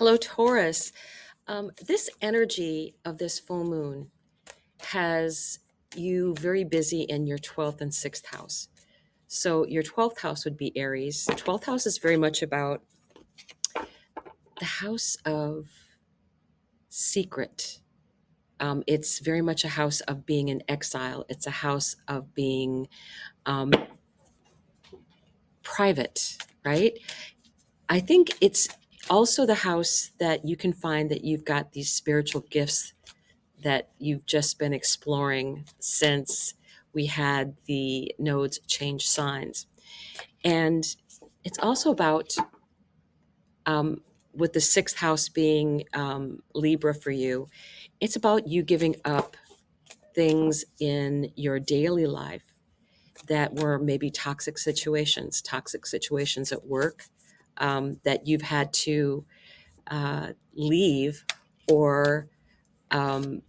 Hello, Taurus. This energy of this full moon has you very busy in your 12th and 6th house. So, your 12th house would be Aries. 12th house is very much about the house of secret. It's very much a house of being in exile, it's a house of being um, private, right? I think it's also the house that you can find that you've got these spiritual gifts that you've just been exploring since we had the nodes change signs. And it's also about, um, with the sixth house being Libra for you, it's about you giving up things in your daily life that were maybe toxic situations at work, that you've had to leave, or um,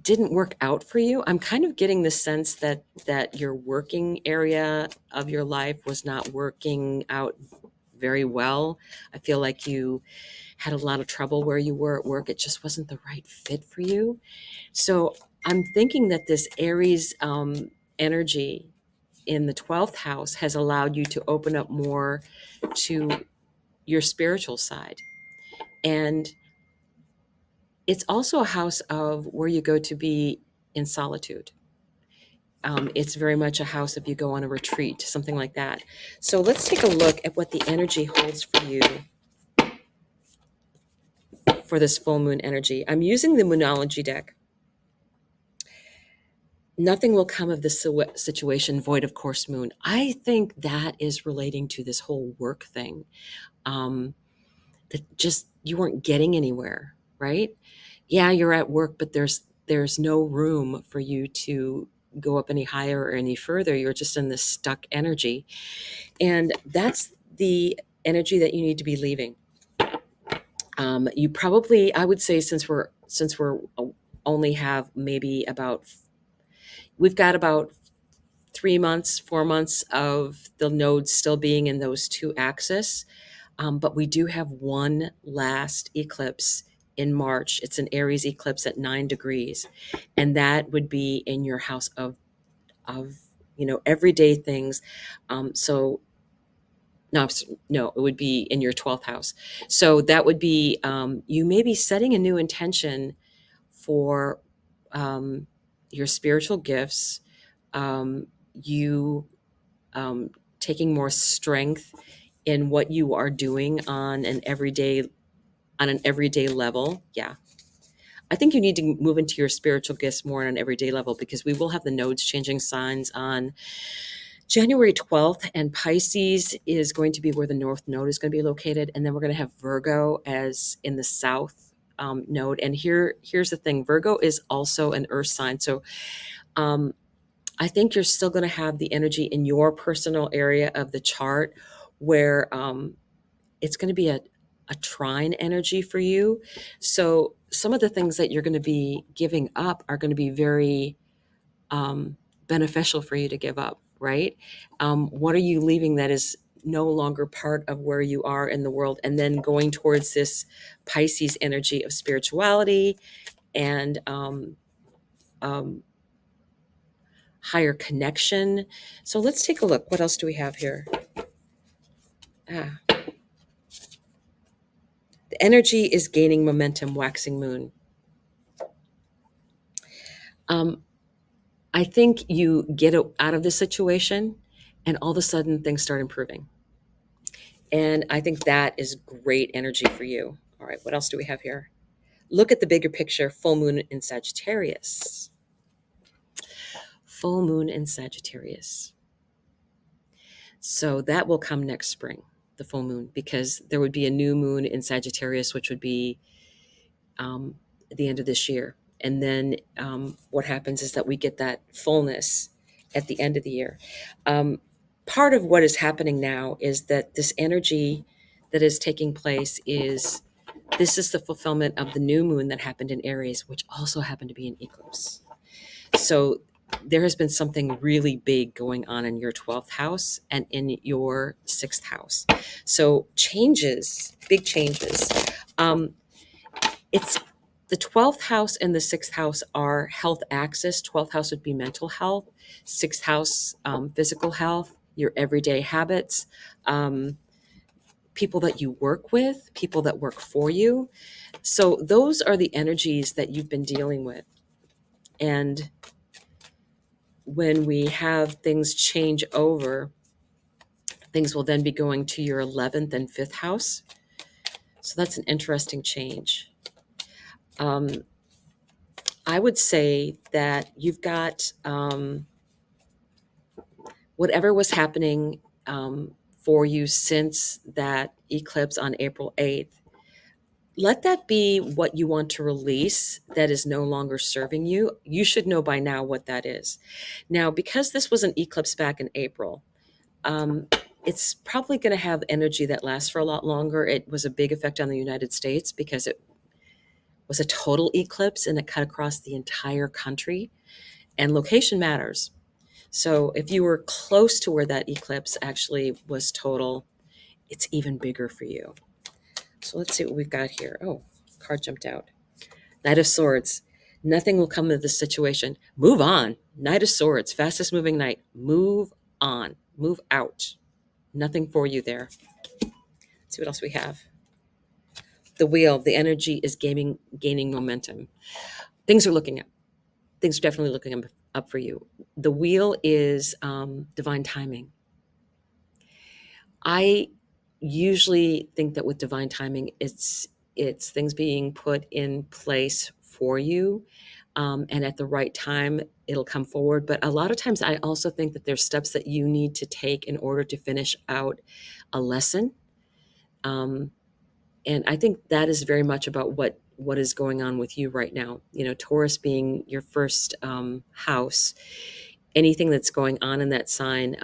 didn't work out for you. I'm kind of getting the sense that your working area of your life was not working out very well. I feel like you had a lot of trouble where you were at work. It just wasn't the right fit for you. So I'm thinking that this Aries energy in the 12th house has allowed you to open up more to your spiritual side. And it's also a house of where you go to be in solitude. It's very much a house if you go on a retreat, something like that. So let's take a look at what the energy holds for you for this full moon energy. I'm using the Moonology deck. Nothing will come of this situation void of course moon. I think that is relating to this whole work thing. That just you weren't getting anywhere, right? Yeah, you're at work, but there's no room for you to go up any higher or any further. You're just in this stuck energy. And that's the energy that you need to be leaving. You probably, I would say, since we're only have maybe about, we've got about 3 months, 4 months of the nodes still being in those two axes. But we do have one last eclipse in March. It's an Aries eclipse at 9 degrees, and that would be in your house of everyday things. So no, no, it would be in your 12th house. So that would be, you may be setting a new intention for your spiritual gifts, you taking more strength in what you are doing on an everyday level. Yeah. I think you need to move into your spiritual gifts more on an everyday level, because we will have the nodes changing signs on January 12th, and Pisces is going to be where the North Node is going to be located. And then we're going to have Virgo as in the South node. And here's the thing. Virgo is also an earth sign. So um, I think you're still going to have the energy in your personal area of the chart where it's going to be a trine energy for you. So some of the things that you're going to be giving up are going to be very beneficial for you to give up, right? What are you leaving that is no longer part of where you are in the world? And then going towards this Pisces energy of spirituality and um, higher connection. So let's take a look. What else do we have here? The energy is gaining momentum, waxing moon. Um, I think you get out of this situation and all of a sudden things start improving. And I think that is great energy for you. All right, what else do we have here? Look at the bigger picture, full moon in Sagittarius. Full moon in Sagittarius. So that will come next spring, the full moon, because there would be a new moon in Sagittarius, which would be at the end of this year. And then what happens is that we get that fullness at the end of the year. Part of what is happening now is that this energy that is taking place is this is the fulfillment of the new moon that happened in Aries, which also happened to be an eclipse. So there has been something really big going on in your 12th house and in your 6th house. So changes, big changes. Um, it's the 12th house and the 6th house are health axis. 12th house would be mental health, 6th house, physical health, your everyday habits, um, people that you work with, people that work for you. So those are the energies that you've been dealing with. And when we have things change over, things will then be going to your 11th and 5th house. So that's an interesting change. Um, I would say that you've got whatever was happening for you since that eclipse on April 8th. Let that be what you want to release that is no longer serving you. You should know by now what that is. Now, because this was an eclipse back in April, um, it's probably going to have energy that lasts for a lot longer. It was a big effect on the United States because it was a total eclipse and it cut across the entire country, and location matters. So if you were close to where that eclipse actually was total, it's even bigger for you. So let's see what we've got here. Oh, card jumped out. Knight of Swords. Nothing will come of this situation. Move on. Knight of Swords, fastest moving knight. Move on. Move out. Nothing for you there. Let's see what else we have. The wheel, the energy is gaining momentum. Things are looking up. Things are definitely looking up for you. The wheel is divine timing. I usually think that with divine timing, it's things being put in place for you, and at the right time, it'll come forward. But a lot of times, I also think that there's steps that you need to take in order to finish out a lesson. Um, and I think that is very much about what is going on with you right now. You know, Taurus being your first house, anything that's going on in that sign.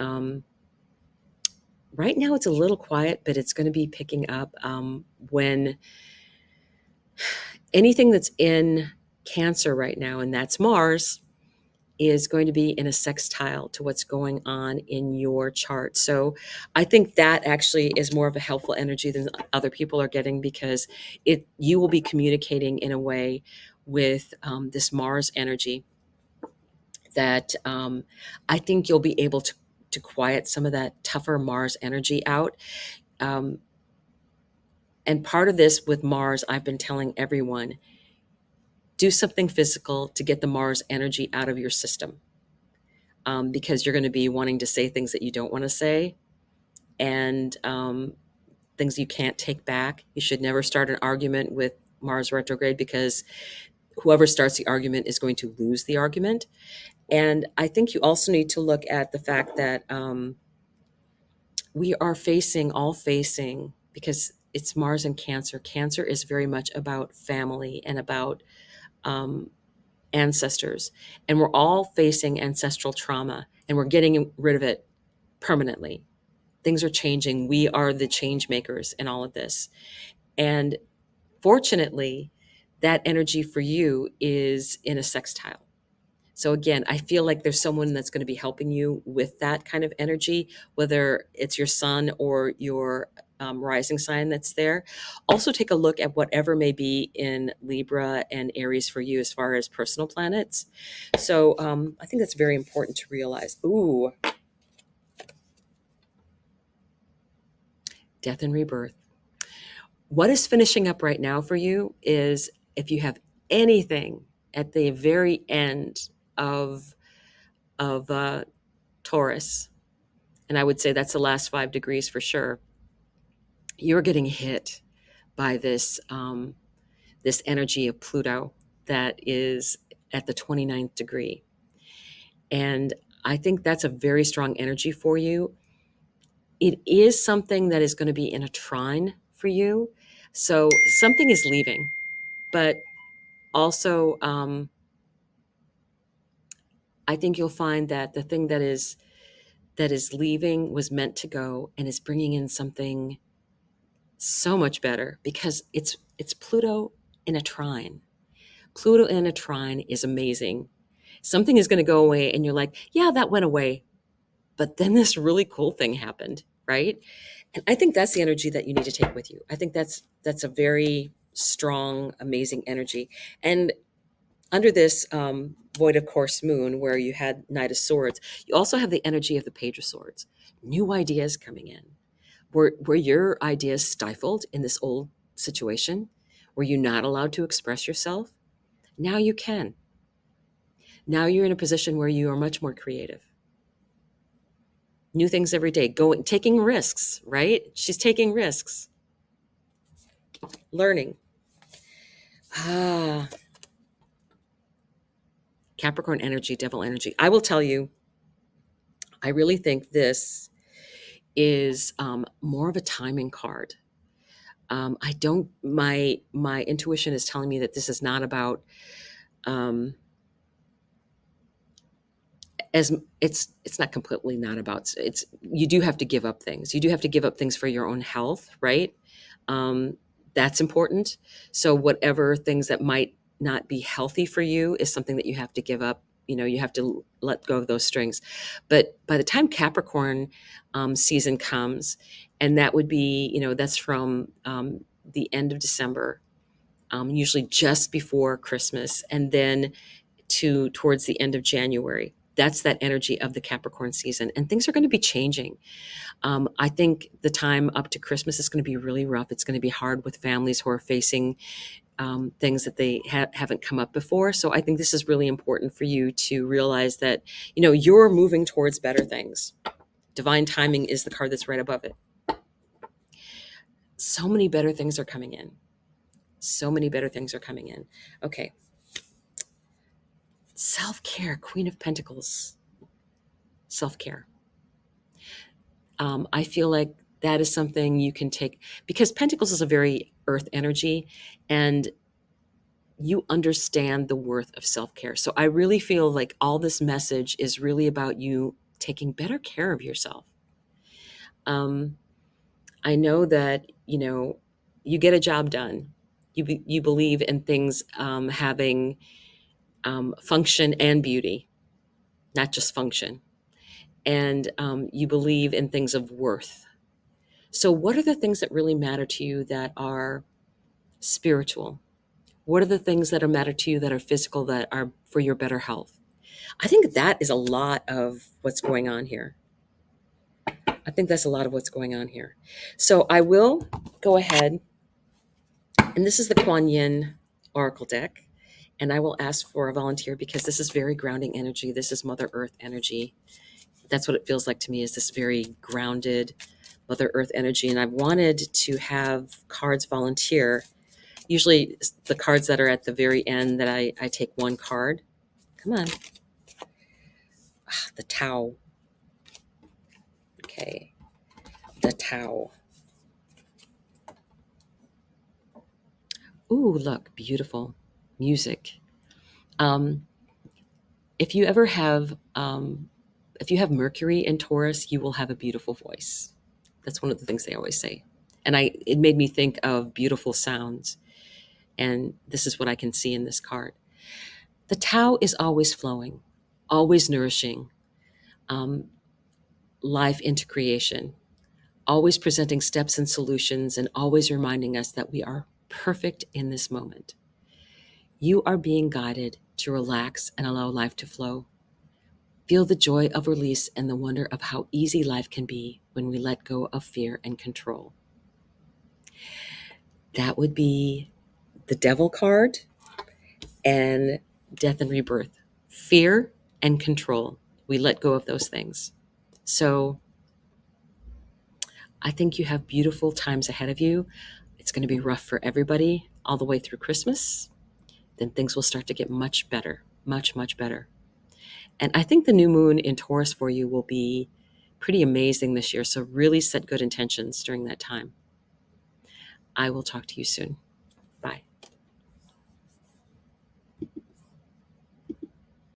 Right now, it's a little quiet, but it's going to be picking up when anything that's in Cancer right now, and that's Mars, is going to be in a sextile to what's going on in your chart. So I think that actually is more of a helpful energy than other people are getting, because you will be communicating in a way with this Mars energy that I think you'll be able to quiet some of that tougher Mars energy out. Um, And part of this with Mars, I've been telling everyone, do something physical to get the Mars energy out of your system, because you're going to be wanting to say things that you don't want to say, and things you can't take back. You should never start an argument with Mars retrograde, because whoever starts the argument is going to lose the argument. And I think you also need to look at the fact that we are facing, because it's Mars and Cancer. Cancer is very much about family and about um, ancestors, and we're all facing ancestral trauma, and we're getting rid of it permanently. Things are changing. We are the change makers in all of this. And fortunately, that energy for you is in a sextile. So again, I feel like there's someone that's going to be helping you with that kind of energy, whether it's your sun or your rising sign that's there. Also, take a look at whatever may be in Libra and Aries for you as far as personal planets. So I think that's very important to realize. Ooh, death and rebirth. What is finishing up right now for you is, if you have anything at the very end of Taurus, and I would say that's the last 5 degrees for sure, you're getting hit by this energy of Pluto that is at the 29th degree. And I think that's a very strong energy for you. It is something that is going to be in a trine for you. So something is leaving, but also I think you'll find that the thing that is leaving was meant to go and is bringing in something so much better, because it's Pluto in a trine. Pluto in a trine is amazing. Something is going to go away and you're like, yeah, that went away. But then this really cool thing happened, right? And I think that's the energy that you need to take with you. I think that's a very strong, amazing energy. And under this void of course moon, where you had Knight of Swords, you also have the energy of the Page of Swords. New ideas coming in. Were your ideas stifled in this old situation? Were you not allowed to express yourself? Now you can. Now you're in a position where you are much more creative. New things every day, going, taking risks, right? She's taking risks, learning. Ah, Capricorn energy, devil energy. I will tell you, I really think this is more of a timing card. I don't. My intuition is telling me that this is not about. Um, as it's not completely not about. It's you do have to give up things. You do have to give up things for your own health, right? Um, that's important. So whatever things that might not be healthy for you is something that you have to give up. You know, you have to let go of those strings. But by the time Capricorn season comes, and that would be, that's from the end of December, usually just before Christmas, and then towards the end of January. That's that energy of the Capricorn season, and things are going to be changing. I think the time up to Christmas is going to be really rough. It's going to be hard with families who are facing things that they haven't come up before. So I think this is really important for you to realize that, you're moving towards better things. Divine timing is the card that's right above it. So many better things are coming in. So many better things are coming in. Okay. Self-care, Queen of Pentacles. Self-care. I feel like that is something you can take, because Pentacles is a very earth energy, and you understand the worth of self-care. So I really feel like all this message is really about you taking better care of yourself. I know that, you get a job done. You believe in things having function and beauty, not just function. And you believe in things of worth. So what are the things that really matter to you that are spiritual? What are the things that are matter to you that are physical, that are for your better health? I think that is a lot of what's going on here. I think that's a lot of what's going on here. So I will go ahead, and this is the Kuan Yin Oracle deck, and I will ask for a volunteer because this is very grounding energy. This is Mother Earth energy. That's what it feels like to me, is this very grounded Mother Earth energy. And I've wanted to have cards volunteer. Usually the cards that are at the very end that I take one card. Come on. The Tau. Okay. The Tau. Ooh, look, beautiful music. Um, if you ever have, if you have Mercury in Taurus, you will have a beautiful voice. That's one of the things they always say. And it made me think of beautiful sounds. And this is what I can see in this card. The Tao is always flowing, always nourishing um, life into creation, always presenting steps and solutions, and always reminding us that we are perfect in this moment. You are being guided to relax and allow life to flow. Feel the joy of release and the wonder of how easy life can be when we let go of fear and control. That would be the Devil card and Death and Rebirth. Fear and control. We let go of those things. So I think you have beautiful times ahead of you. It's going to be rough for everybody all the way through Christmas. Then things will start to get much better, much, much better. And I think the new moon in Taurus for you will be pretty amazing this year. So really set good intentions during that time. I will talk to you soon. Bye.